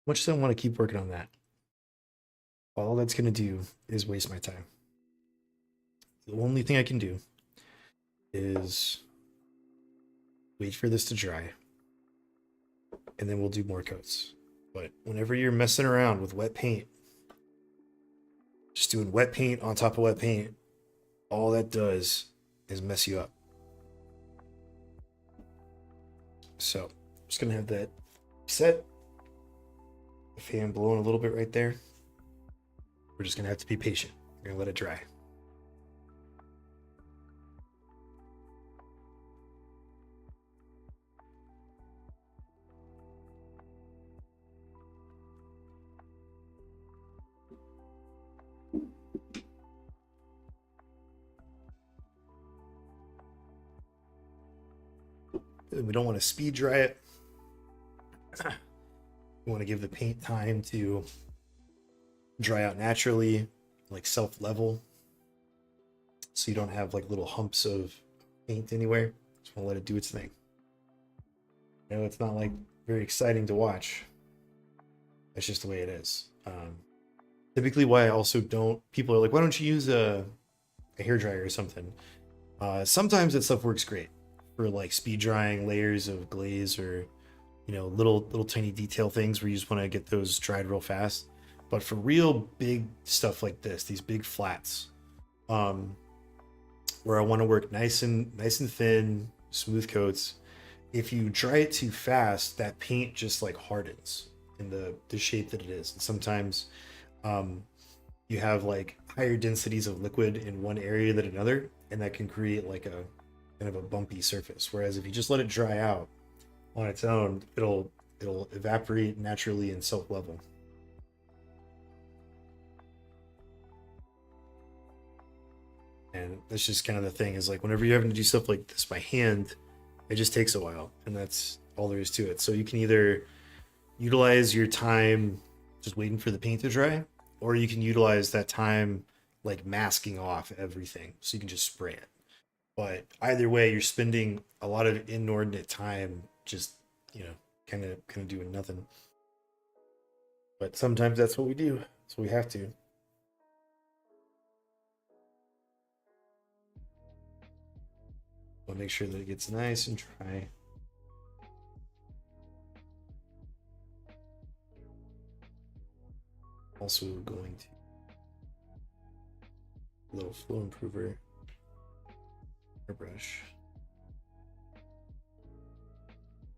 Much as I want to keep working on that, all that's going to do is waste my time. The only thing I can do is wait for this to dry, and then we'll do more coats. But whenever you're messing around with wet paint, just doing wet paint on top of wet paint, all that does is mess you up. So I'm just gonna have that set. The fan blowing a little bit right there. We're just gonna have to be patient. We're gonna let it dry. We don't want to speed dry it. We want to give the paint time to dry out naturally, like self-level, so you don't have like little humps of paint anywhere. Just want to let it do its thing. You know, it's not like very exciting to watch. That's just the way it is. Typically, why I also don't. People are like, why don't you use a hair dryer or something? Sometimes that stuff works great for like speed drying layers of glaze, or little tiny detail things where you just want to get those dried real fast. But for real big stuff like this, these big flats, where I want to work nice and thin, smooth coats, if you dry it too fast, that paint just like hardens in the shape that it is. And sometimes you have like higher densities of liquid in one area than another, and that can create like a kind of a bumpy surface. Whereas if you just let it dry out on its own, it'll evaporate naturally and self-level. And that's just kind of the thing, is like whenever you're having to do stuff like this by hand, it just takes a while, and that's all there is to it. So you can either utilize your time just waiting for the paint to dry, or you can utilize that time like masking off everything so you can just spray it. But either way, you're spending a lot of inordinate time just, kind of doing nothing. But sometimes that's what we do. So we have to. We'll make sure that it gets nice and dry. Also going to a little flow improver airbrush.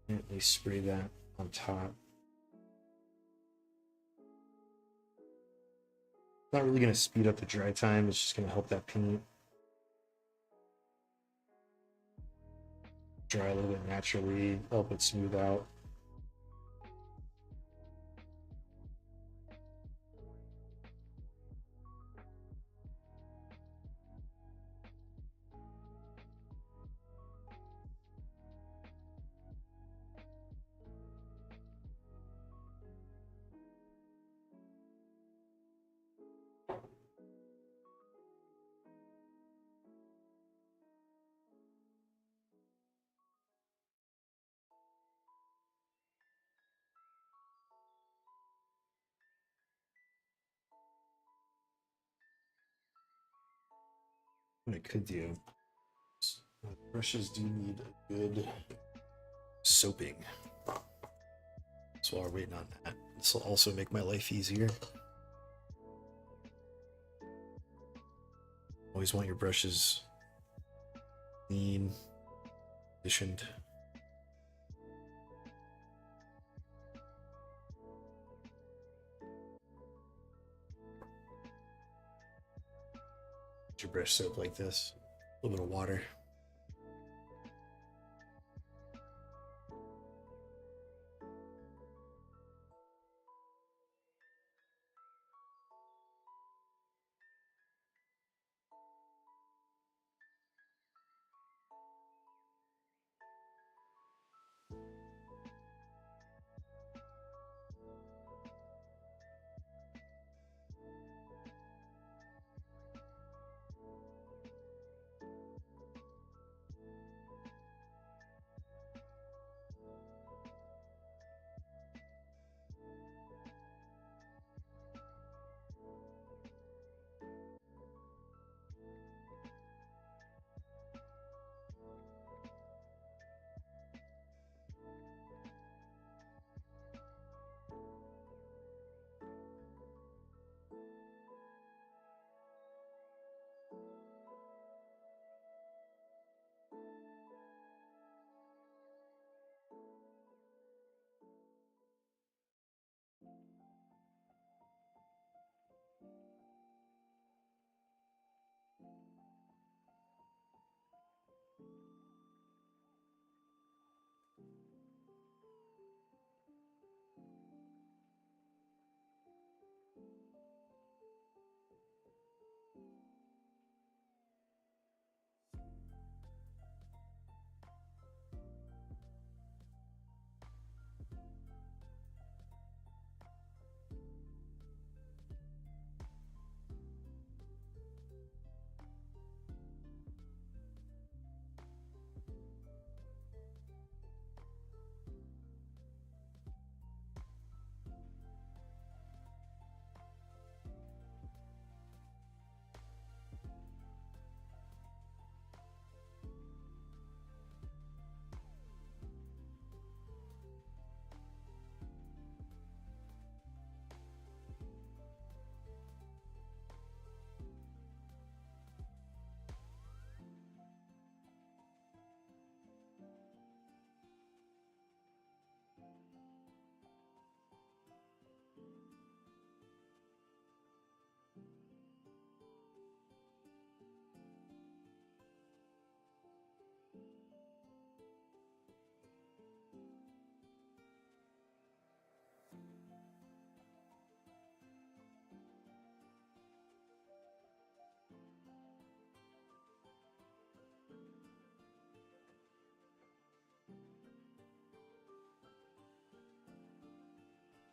Gently spray that on top. Not really going to speed up the dry time. It's just going to help that paint dry a little bit naturally, help it smooth out. What I could do, brushes do need a good soaping. So while we're waiting on that, this will also make my life easier. Always want your brushes clean, conditioned. Get your brush soap like this, a little bit of water.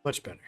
Much better.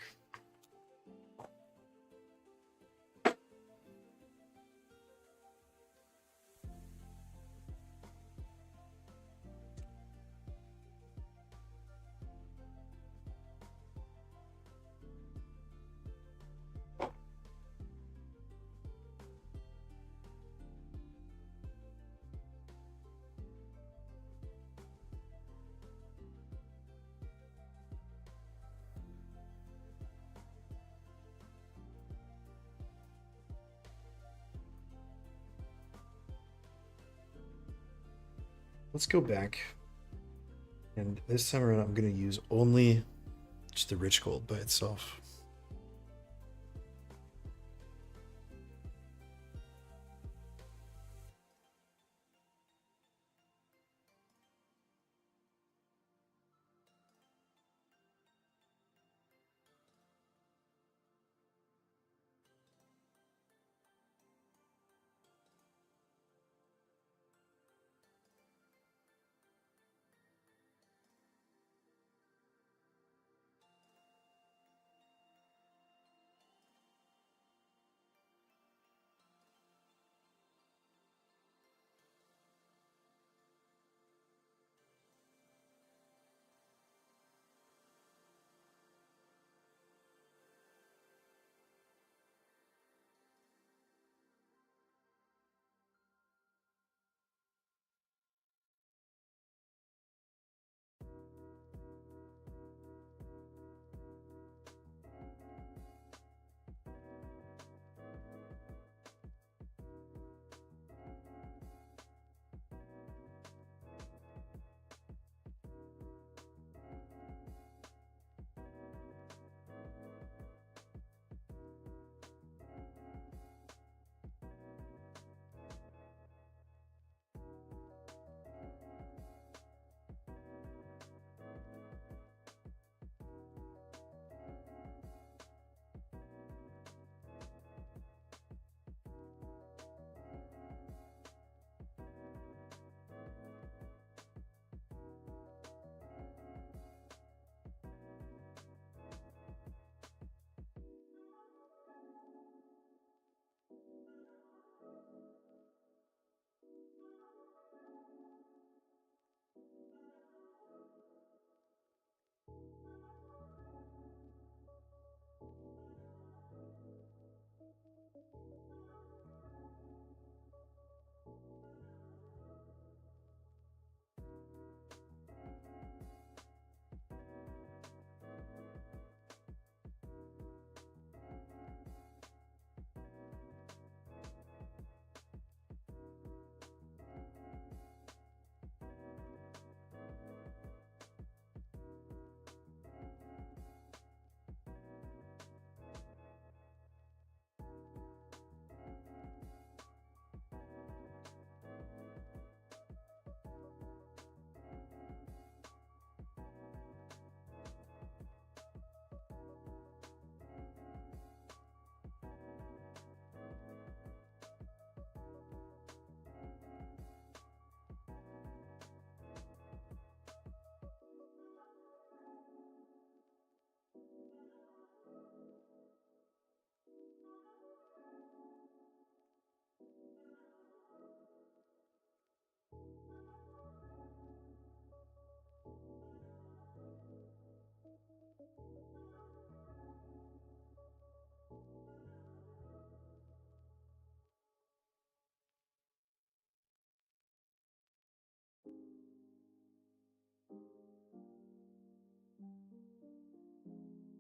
Let's go back. And this time around, I'm going to use only just the rich gold by itself.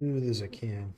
Smooth as I can.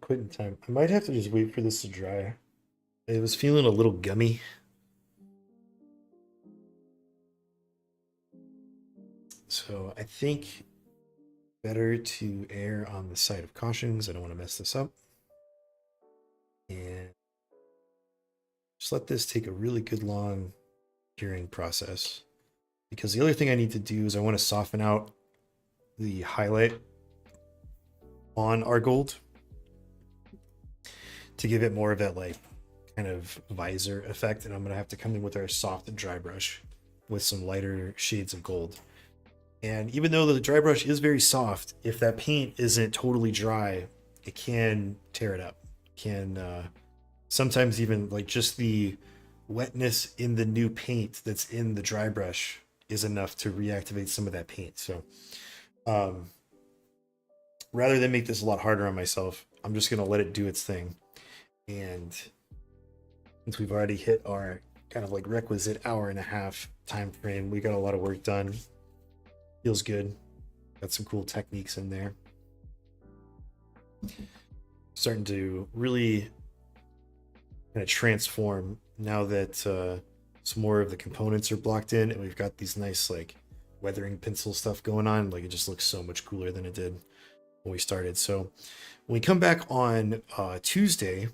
quit in time. I might have to just wait for this to dry. It was feeling a little gummy. So I think better to err on the side of caution because I don't want to mess this up. And just let this take a really good long curing process. Because the other thing I need to do is I want to soften out the highlight on our gold to give it more of that like kind of visor effect. And I'm going to have to come in with our soft dry brush with some lighter shades of gold. And even though the dry brush is very soft, if that paint isn't totally dry, it can tear it up. It can sometimes even like just the wetness in the new paint that's in the dry brush is enough to reactivate some of that paint. So rather than make this a lot harder on myself, I'm just going to let it do its thing. And since we've already hit our kind of like requisite hour-and-a-half time frame, we got a lot of work done. Feels good. Got some cool techniques in there. Starting to really kind of transform now that some more of the components are blocked in and we've got these nice like weathering pencil stuff going on. Like it just looks so much cooler than it did when we started. So when we come back on Tuesday,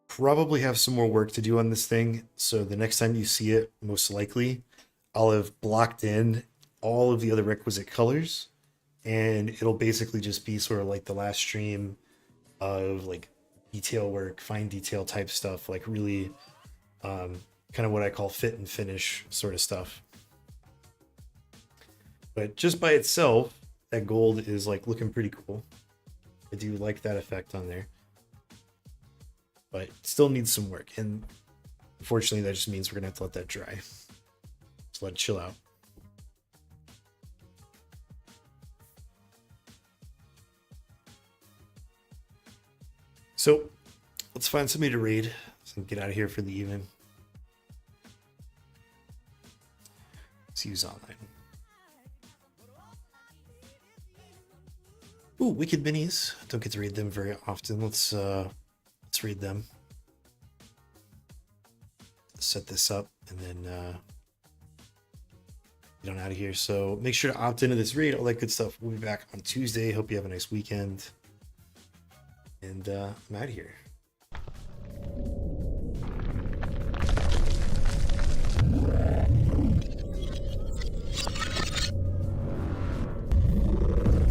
probably have some more work to do on this thing. So the next time you see it, most likely, I'll have blocked in all of the other requisite colors, and it'll basically just be sort of like the last stream of like detail work, fine detail type stuff, like really kind of what I call fit and finish sort of stuff. But just by itself, that gold is like looking pretty cool. I do like that effect on there, but it still needs some work. And unfortunately, that just means we're gonna have to let that dry. Just let it chill out. So let's find somebody to raid so we can get out of here for the evening. Let's use online. Ooh, Wicked Minis. Don't get to read them very often. Let's read them. Set this up and then get on out of here. So make sure to opt into this raid, all that good stuff. We'll be back on Tuesday. Hope you have a nice weekend. And I'm out of here.